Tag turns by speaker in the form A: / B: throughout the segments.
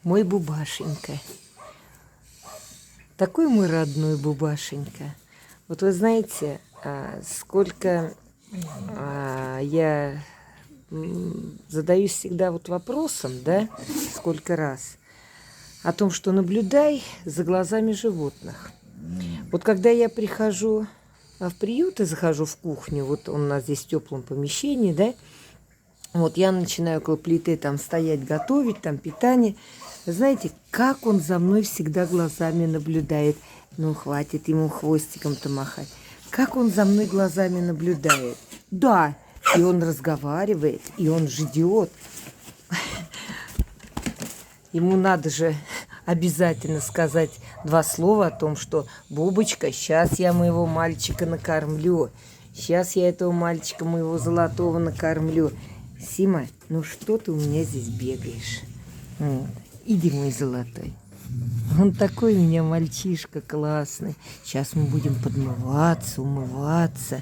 A: Мой Бубашенька. Такой мой родной Бубашенька. Вот вы знаете, сколько я задаюсь всегда вот вопросом, да, сколько раз, о том, что наблюдай за глазами животных. Вот когда я прихожу в приют и захожу в кухню, вот он у нас здесь в теплом помещении, да, вот я начинаю около плиты там стоять, готовить, там питание. Вы знаете, как он за мной всегда глазами наблюдает. Ну, хватит ему хвостиком-то махать. Как он за мной глазами наблюдает. Да, и он разговаривает, и он ждет. Ему надо же обязательно сказать 2 слова о том, что «Бубочка, сейчас я моего мальчика накормлю. Сейчас я этого мальчика моего золотого накормлю. Сима, ну что ты у меня здесь бегаешь? Вот. Иди, мой золотой». Он такой у меня мальчишка классный. Сейчас мы будем подмываться, умываться.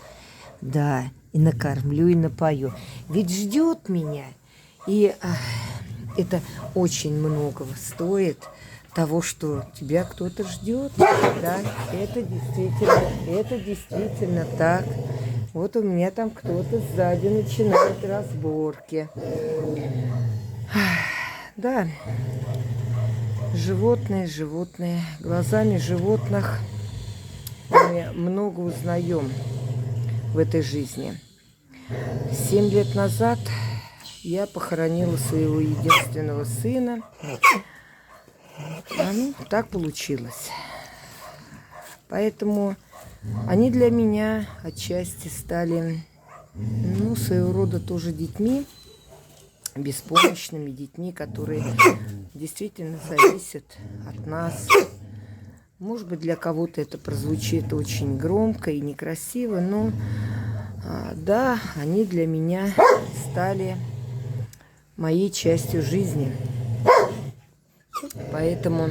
A: Да, и накормлю, и напою. Ведь ждет меня. И это очень многого стоит, того, что тебя кто-то ждет. Да, это действительно так. Вот у меня там кто-то сзади начинает разборки. Да, животные. Глазами животных мы много узнаем в этой жизни. 7 лет назад я похоронила своего единственного сына. Ну, так получилось. Поэтому они для меня отчасти стали, ну, своего рода тоже детьми, беспомощными детьми, которые действительно зависят от нас. Может быть, для кого-то это прозвучит очень громко и некрасиво, но да, они для меня стали моей частью жизни. Поэтому